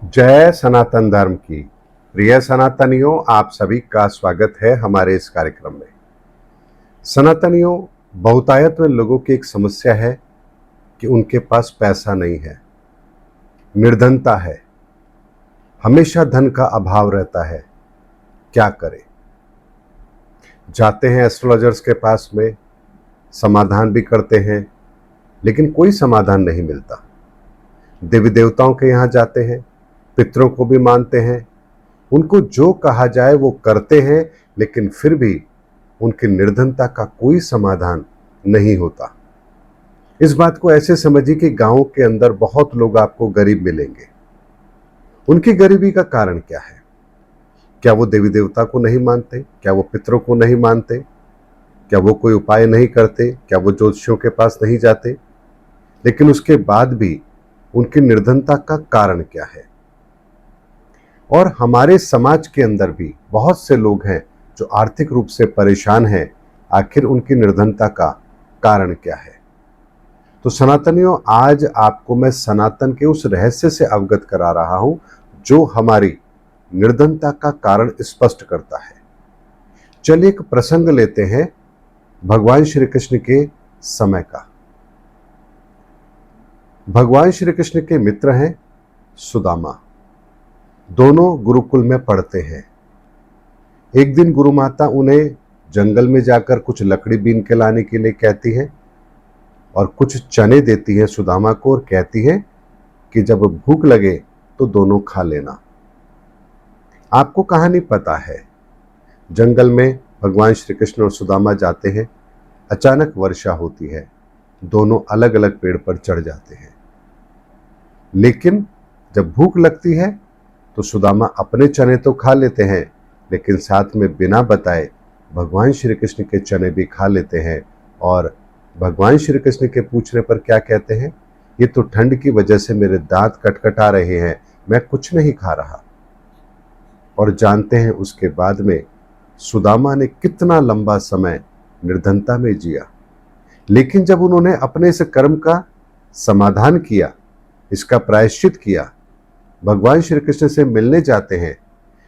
जय सनातन धर्म की। प्रिय सनातनियों, आप सभी का स्वागत है हमारे इस कार्यक्रम में। सनातनियों, बहुतायत में लोगों की एक समस्या है कि उनके पास पैसा नहीं है, निर्धनता है, हमेशा धन का अभाव रहता है। क्या करें? जाते हैं एस्ट्रोलॉजर्स के पास में, समाधान भी करते हैं, लेकिन कोई समाधान नहीं मिलता। देवी देवताओं के यहाँ जाते हैं, पितरों को भी मानते हैं, उनको जो कहा जाए वो करते हैं, लेकिन फिर भी उनकी निर्धनता का कोई समाधान नहीं होता। इस बात को ऐसे समझिए कि गांव के अंदर बहुत लोग आपको गरीब मिलेंगे। उनकी गरीबी का कारण क्या है? क्या वो देवी देवता को नहीं मानते? क्या वो पितरों को नहीं मानते? क्या वो कोई उपाय नहीं करते? क्या वो ज्योतिषियों के पास नहीं जाते? लेकिन उसके बाद भी उनकी निर्धनता का कारण क्या है? और हमारे समाज के अंदर भी बहुत से लोग हैं जो आर्थिक रूप से परेशान हैं। आखिर उनकी निर्धनता का कारण क्या है? तो सनातनियों, आज आपको मैं सनातन के उस रहस्य से अवगत करा रहा हूं जो हमारी निर्धनता का कारण स्पष्ट करता है। चलिए एक प्रसंग लेते हैं भगवान श्री कृष्ण के समय का। भगवान श्री कृष्ण के मित्र हैं सुदामा। दोनों गुरुकुल में पढ़ते हैं। एक दिन गुरु माता उन्हें जंगल में जाकर कुछ लकड़ी बीन के लाने के लिए कहती है और कुछ चने देती है सुदामा को और कहती है कि जब भूख लगे तो दोनों खा लेना। आपको कहानी पता है। जंगल में भगवान श्री कृष्ण और सुदामा जाते हैं। अचानक वर्षा होती है। दोनों अलग अलग पेड़ पर चढ़ जाते हैं। लेकिन जब भूख लगती है तो सुदामा अपने चने तो खा लेते हैं, लेकिन साथ में बिना बताए भगवान श्री कृष्ण के चने भी खा लेते हैं। और भगवान श्री कृष्ण के पूछने पर क्या कहते हैं? ये तो ठंड की वजह से मेरे दांत कटकटा रहे हैं, मैं कुछ नहीं खा रहा। और जानते हैं उसके बाद में सुदामा ने कितना लंबा समय निर्धनता में जिया। लेकिन जब उन्होंने अपने इस कर्म का समाधान किया, इसका प्रायश्चित किया, भगवान श्री कृष्ण से मिलने जाते हैं,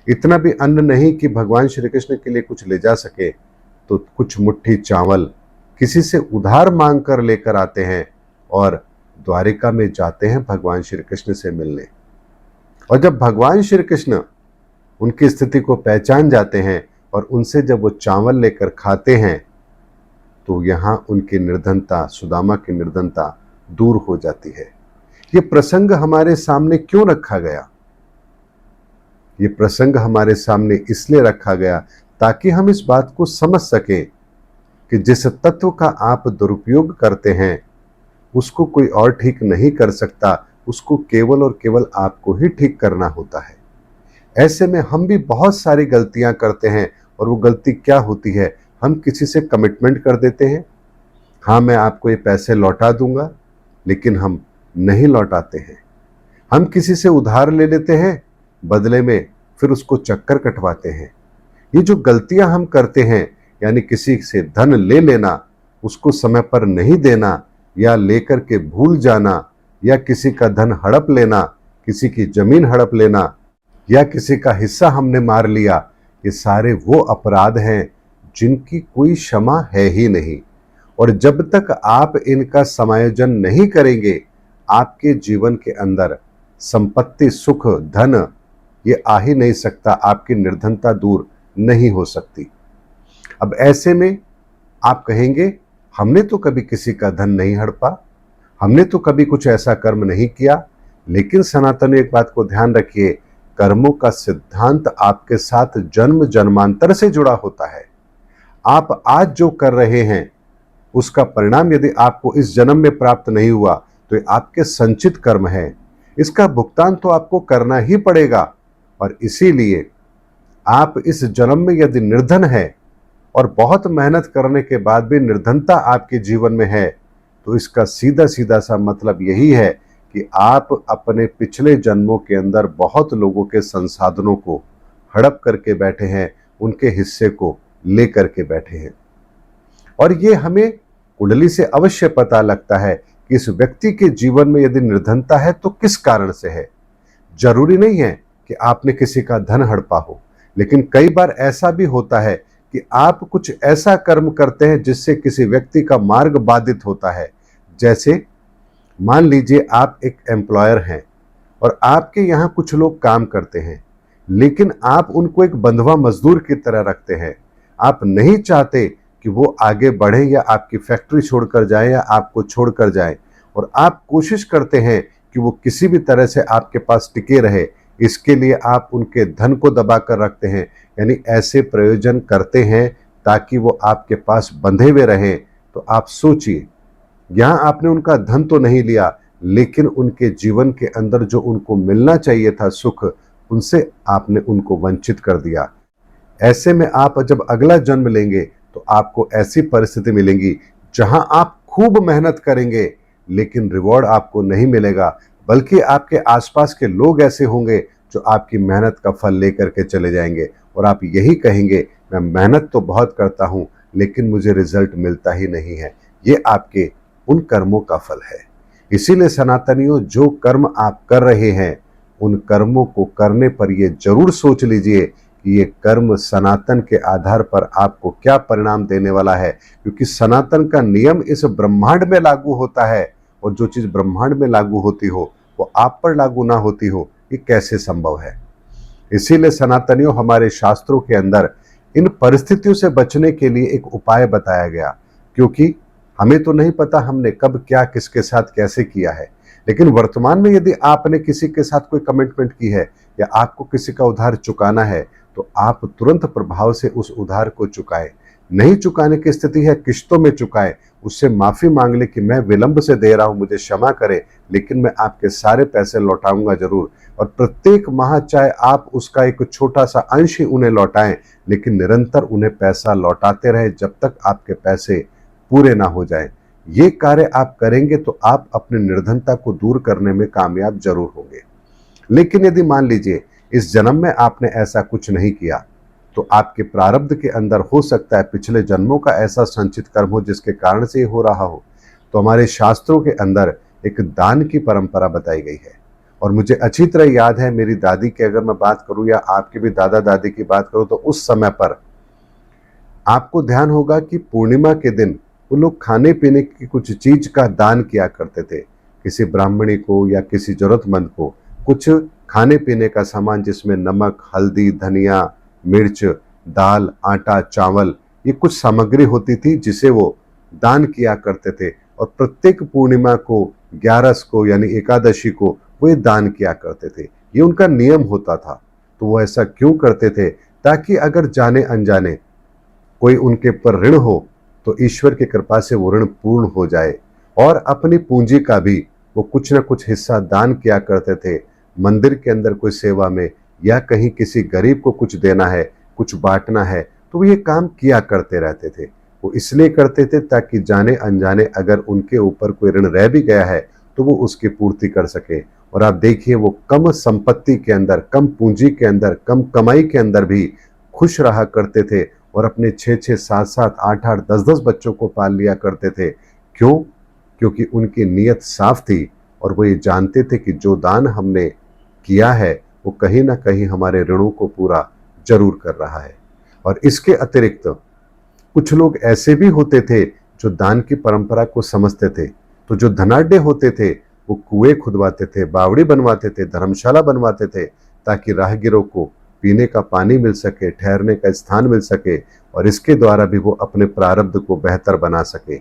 इतना भी अन्न नहीं कि भगवान श्री कृष्ण के लिए कुछ ले जा सके, तो कुछ मुट्ठी चावल किसी से उधार मांग कर लेकर आते हैं और द्वारिका में जाते हैं भगवान श्री कृष्ण से मिलने। और जब भगवान श्री कृष्ण उनकी स्थिति को पहचान जाते हैं और उनसे जब वो चावल लेकर खाते हैं, तो यहां उनकी निर्धनता, सुदामा की निर्धनता दूर हो जाती है। ये प्रसंग हमारे सामने क्यों रखा गया? ये प्रसंग हमारे सामने इसलिए रखा गया ताकि हम इस बात को समझ सकें कि जिस तत्व का आप दुरुपयोग करते हैं उसको कोई और ठीक नहीं कर सकता, उसको केवल और केवल आपको ही ठीक करना होता है। ऐसे में हम भी बहुत सारी गलतियां करते हैं। और वो गलती क्या होती है? हम किसी से कमिटमेंट कर देते हैं, हाँ मैं आपको ये पैसे लौटा दूंगा, लेकिन हम नहीं लौटाते हैं। हम किसी से उधार ले लेते हैं, बदले में फिर उसको चक्कर कटवाते हैं। ये जो गलतियां हम करते हैं, यानी किसी से धन ले लेना, उसको समय पर नहीं देना, या लेकर के भूल जाना, या किसी का धन हड़प लेना, किसी की जमीन हड़प लेना, या किसी का हिस्सा हमने मार लिया, ये सारे वो अपराध हैं जिनकी कोई क्षमा है ही नहीं। और जब तक आप इनका समायोजन नहीं करेंगे, आपके जीवन के अंदर संपत्ति, सुख, धन ये आ ही नहीं सकता। आपकी निर्धनता दूर नहीं हो सकती। अब ऐसे में आप कहेंगे, हमने तो कभी किसी का धन नहीं हड़पा, हमने तो कभी कुछ ऐसा कर्म नहीं किया। लेकिन सनातन, एक बात को ध्यान रखिए, कर्मों का सिद्धांत आपके साथ जन्म जन्मांतर से जुड़ा होता है। आप आज जो कर रहे हैं उसका परिणाम यदि आपको इस जन्म में प्राप्त नहीं हुआ तो ये आपके संचित कर्म है। इसका भुगतान तो आपको करना ही पड़ेगा। और इसीलिए आप इस जन्म में यदि निर्धन है और बहुत मेहनत करने के बाद भी निर्धनता आपके जीवन में है, तो इसका सीधा सीधा सा मतलब यही है कि आप अपने पिछले जन्मों के अंदर बहुत लोगों के संसाधनों को हड़प करके बैठे हैं, उनके हिस्से को लेकर के बैठे हैं। और ये हमें कुंडली से अवश्य पता लगता है कि इस व्यक्ति के जीवन में यदि निर्धनता है तो किस कारण से है। जरूरी नहीं है कि आपने किसी का धन हड़पा हो, लेकिन कई बार ऐसा भी होता है कि आप कुछ ऐसा कर्म करते हैं जिससे किसी व्यक्ति का मार्ग बाधित होता है। जैसे मान लीजिए आप एक एम्प्लॉयर हैं और आपके यहाँ कुछ लोग काम करते हैं, लेकिन आप उनको एक बंधुआ मजदूर की तरह रखते हैं। आप नहीं चाहते कि वो आगे बढ़े या आपकी फैक्ट्री छोड़कर जाए या आपको छोड़कर जाए, और आप कोशिश करते हैं कि वो किसी भी तरह से आपके पास टिके रहे। इसके लिए आप उनके धन को दबा कर रखते हैं, यानी ऐसे प्रयोजन करते हैं ताकि वो आपके पास बंधे हुए रहें। तो आप सोचिए, यहाँ आपने उनका धन तो नहीं लिया, लेकिन उनके जीवन के अंदर जो उनको मिलना चाहिए था सुख, उनसे आपने उनको वंचित कर दिया। ऐसे में आप जब अगला जन्म लेंगे तो आपको ऐसी परिस्थिति मिलेंगी जहां आप खूब मेहनत करेंगे, लेकिन रिवॉर्ड आपको नहीं मिलेगा, बल्कि आपके आसपास के लोग ऐसे होंगे जो आपकी मेहनत का फल लेकर के चले जाएंगे, और आप यही कहेंगे मैं मेहनत तो बहुत करता हूं लेकिन मुझे रिजल्ट मिलता ही नहीं है। ये आपके उन कर्मों का फल है। इसीलिए सनातनियों, जो कर्म आप कर रहे हैं उन कर्मों को करने पर ये जरूर सोच लीजिए कि ये कर्म सनातन के आधार पर आपको क्या परिणाम देने वाला है, क्योंकि सनातन का नियम इस ब्रह्मांड में लागू होता है, और जो चीज ब्रह्मांड में लागू होती हो वो आप पर लागू ना होती हो, ये कैसे संभव है। इसीलिए सनातनियों, हमारे शास्त्रों के अंदर इन परिस्थितियों से बचने के लिए एक उपाय बताया गया, क्योंकि हमें तो नहीं पता हमने कब क्या किसके साथ कैसे किया है, लेकिन वर्तमान में यदि आपने किसी के साथ कोई कमिटमेंट की है या आपको किसी का उधार चुकाना है तो आप तुरंत प्रभाव से उस उधार को चुकाएं। नहीं चुकाने की स्थिति है, किश्तों में चुकाएं, उससे माफी मांग ले कि मैं विलंब से दे रहा हूं, मुझे क्षमा करें, लेकिन मैं आपके सारे पैसे लौटाऊंगा जरूर। और प्रत्येक माह चाहे आप उसका एक छोटा सा अंश ही उन्हें लौटाएं, लेकिन निरंतर उन्हें पैसा लौटाते रहे जब तक आपके पैसे पूरे ना हो जाए। ये कार्य आप करेंगे तो आप अपनी निर्धनता को दूर करने में कामयाब जरूर होंगे। लेकिन यदि मान लीजिए इस जन्म में आपने ऐसा कुछ नहीं किया, तो आपके प्रारब्ध के अंदर हो सकता है पिछले जन्मों का ऐसा संचित कर्म हो जिसके कारण से ये हो रहा हो। तो हमारे शास्त्रों के अंदर एक दान की परंपरा बताई गई है, और मुझे अच्छी तरह याद है, मेरी दादी की अगर मैं बात करूं या आपके भी दादा दादी की बात करूं, तो उस समय पर आपको ध्यान होगा कि पूर्णिमा के दिन वो लोग खाने पीने की कुछ चीज का दान किया करते थे, किसी ब्राह्मणी को या किसी जरूरतमंद को कुछ खाने पीने का सामान, जिसमें नमक, हल्दी, धनिया, मिर्च, दाल, आटा, चावल, ये कुछ सामग्री होती थी जिसे वो दान किया करते थे। और प्रत्येक पूर्णिमा को, 11 को यानी एकादशी को वो ये दान किया करते थे। ये उनका नियम होता था। तो वो ऐसा क्यों करते थे? ताकि अगर जाने अनजाने कोई उनके पर ऋण हो तो ईश्वर की कृपा से वो ऋण पूर्ण हो जाए, और अपनी पूंजी का भी वो कुछ न कुछ हिस्सा दान किया करते थे। मंदिर के अंदर कोई सेवा में या कहीं किसी गरीब को कुछ देना है, कुछ बांटना है, तो वो ये काम किया करते रहते थे। वो इसलिए करते थे ताकि जाने अनजाने अगर उनके ऊपर कोई ऋण रह भी गया है तो वो उसकी पूर्ति कर सके। और आप देखिए, वो कम संपत्ति के अंदर, कम पूंजी के अंदर, कम कमाई के अंदर भी खुश रहा करते थे, और अपने 6-6, 7-7, 8-8, 10-10 बच्चों को पाल लिया करते थे। क्यों? क्योंकि उनकी नीयत साफ थी, और वो ये जानते थे कि जो दान हमने किया है वो कहीं ना कहीं हमारे ऋणों को पूरा जरूर कर रहा है। और इसके अतिरिक्त कुछ लोग ऐसे भी होते थे जो दान की परंपरा को समझते थे। तो जो धनाढ्य होते थे वो कुएं खुदवाते थे, बावड़ी बनवाते थे, धर्मशाला बनवाते थे, ताकि राहगीरों को पीने का पानी मिल सके, ठहरने का स्थान मिल सके, और इसके द्वारा भी वो अपने प्रारब्ध को बेहतर बना सके।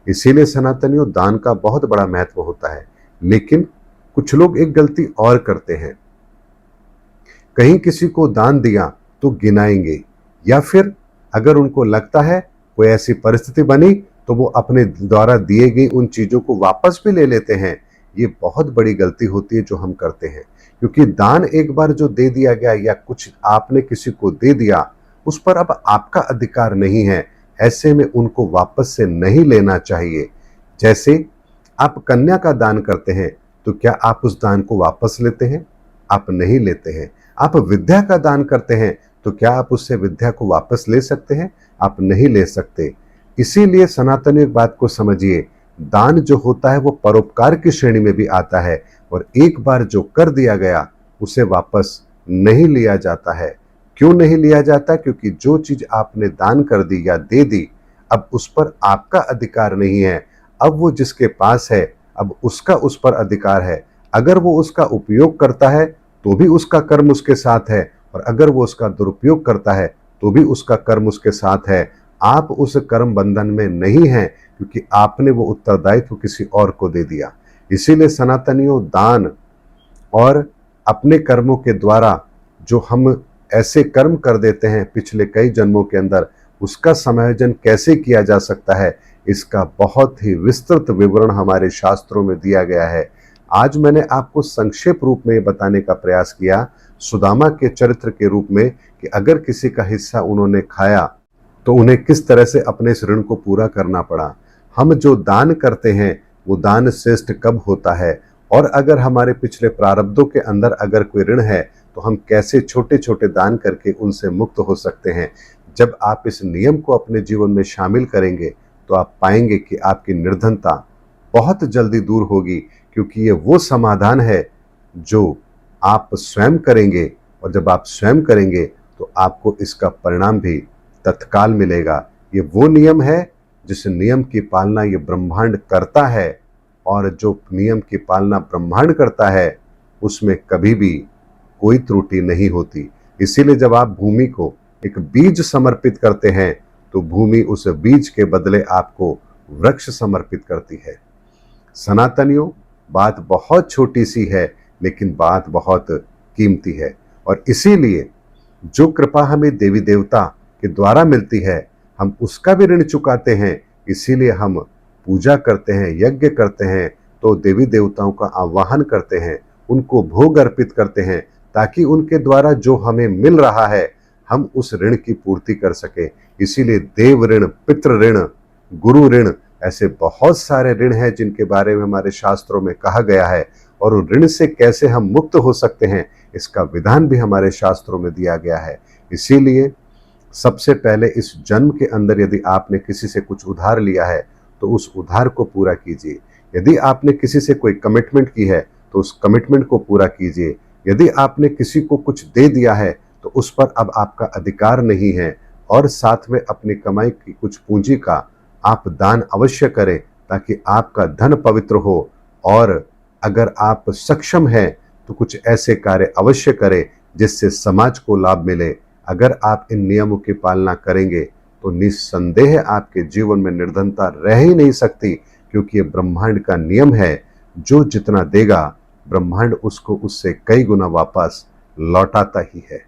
इसीलिए सनातनियों, दान का बहुत बड़ा महत्व होता है। लेकिन कुछ लोग एक गलती और करते हैं, कहीं किसी को दान दिया तो गिनाएंगे, या फिर अगर उनको लगता है कोई ऐसी परिस्थिति बनी तो वो अपने द्वारा दिए गई उन चीजों को वापस भी ले लेते हैं। ये बहुत बड़ी गलती होती है जो हम करते हैं, क्योंकि दान एक बार जो दे दिया गया या कुछ आपने किसी को दे दिया, उस पर अब आपका अधिकार नहीं है। ऐसे में उनको वापस से नहीं लेना चाहिए। जैसे आप कन्या का दान करते हैं तो क्या आप उस दान को वापस लेते हैं? आप नहीं लेते हैं। आप विद्या का दान करते हैं तो क्या आप उससे विद्या को वापस ले सकते हैं? आप नहीं ले सकते। इसीलिए सनातनी एक बात को समझिए, दान जो होता है वो परोपकार की श्रेणी में भी आता है, और एक बार जो कर दिया गया उसे वापस नहीं लिया जाता है। क्यों नहीं लिया जाता? क्योंकि जो चीज आपने दान कर दी या दे दी, अब उस पर आपका अधिकार नहीं है। अब वो जिसके पास है, अब उसका उस पर अधिकार है। अगर वो उसका उपयोग करता है तो भी उसका कर्म उसके साथ है, और अगर वो उसका दुरुपयोग करता है तो भी उसका कर्म उसके साथ है। आप उस कर्म बंधन में नहीं हैं, क्योंकि आपने वो उत्तरदायित्व किसी और को दे दिया। इसीलिए सनातनियों, दान और अपने कर्मों के द्वारा जो हम ऐसे कर्म कर देते हैं पिछले कई जन्मों के अंदर, उसका समायोजन कैसे किया जा सकता है, इसका बहुत ही विस्तृत विवरण हमारे शास्त्रों में दिया गया है। आज मैंने आपको संक्षेप रूप में बताने का प्रयास किया सुदामा के चरित्र के रूप में, कि अगर किसी का हिस्सा उन्होंने खाया तो उन्हें किस तरह से अपने इस ऋण को पूरा करना पड़ा। हम जो दान करते हैं वो दान श्रेष्ठ कब होता है, और अगर हमारे पिछले प्रारब्धों के अंदर अगर कोई ऋण है तो हम कैसे छोटे छोटे दान करके उनसे मुक्त हो सकते हैं। जब आप इस नियम को अपने जीवन में शामिल करेंगे तो आप पाएंगे कि आपकी निर्धनता बहुत जल्दी दूर होगी, क्योंकि ये वो समाधान है जो आप स्वयं करेंगे, और जब आप स्वयं करेंगे तो आपको इसका परिणाम भी तत्काल मिलेगा। ये वो नियम है जिस नियम की पालना ये ब्रह्मांड करता है, और जो नियम की पालना ब्रह्मांड करता है उसमें कभी भी कोई त्रुटि नहीं होती। इसीलिए जब आप भूमि को एक बीज समर्पित करते हैं तो भूमि उस बीज के बदले आपको वृक्ष समर्पित करती है। सनातनियों, बात बहुत छोटी सी है लेकिन बात बहुत कीमती है, और इसीलिए जो कृपा हमें देवी देवता के द्वारा मिलती है हम उसका भी ऋण चुकाते हैं। इसीलिए हम पूजा करते हैं, यज्ञ करते हैं, तो देवी देवताओं का आवाहन करते हैं, उनको भोग अर्पित करते हैं, ताकि उनके द्वारा जो हमें मिल रहा है हम उस ऋण की पूर्ति कर सके। इसीलिए देव ऋण, पितृ ऋण, गुरु ऋण, ऐसे बहुत सारे ऋण हैं जिनके बारे में हमारे शास्त्रों में कहा गया है, और उन ऋण से कैसे हम मुक्त हो सकते हैं इसका विधान भी हमारे शास्त्रों में दिया गया है। इसीलिए सबसे पहले इस जन्म के अंदर यदि आपने किसी से कुछ उधार लिया है तो उस उधार को पूरा कीजिए। यदि आपने किसी से कोई कमिटमेंट की है तो उस कमिटमेंट को पूरा कीजिए। यदि आपने किसी को कुछ दे दिया है तो उस पर अब आपका अधिकार नहीं है, और साथ में अपनी कमाई की कुछ पूंजी का आप दान अवश्य करें, ताकि आपका धन पवित्र हो। और अगर आप सक्षम हैं तो कुछ ऐसे कार्य अवश्य करें जिससे समाज को लाभ मिले। अगर आप इन नियमों की पालना करेंगे तो निस्संदेह आपके जीवन में निर्धनता रह ही नहीं सकती, क्योंकि ये ब्रह्मांड का नियम है, जो जितना देगा ब्रह्मांड उसको उससे कई गुना वापस लौटाता ही है।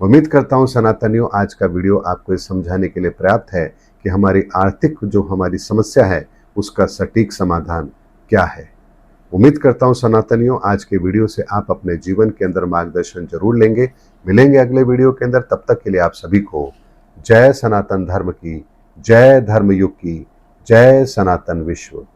उम्मीद करता हूं सनातनियों, आज का वीडियो आपको ये समझाने के लिए पर्याप्त है कि हमारी आर्थिक जो हमारी समस्या है उसका सटीक समाधान क्या है। उम्मीद करता हूं सनातनियों, आज के वीडियो से आप अपने जीवन के अंदर मार्गदर्शन जरूर लेंगे। मिलेंगे अगले वीडियो के अंदर, तब तक के लिए आप सभी को जय सनातन धर्म की, जय धर्म युग की, जय सनातन विश्व।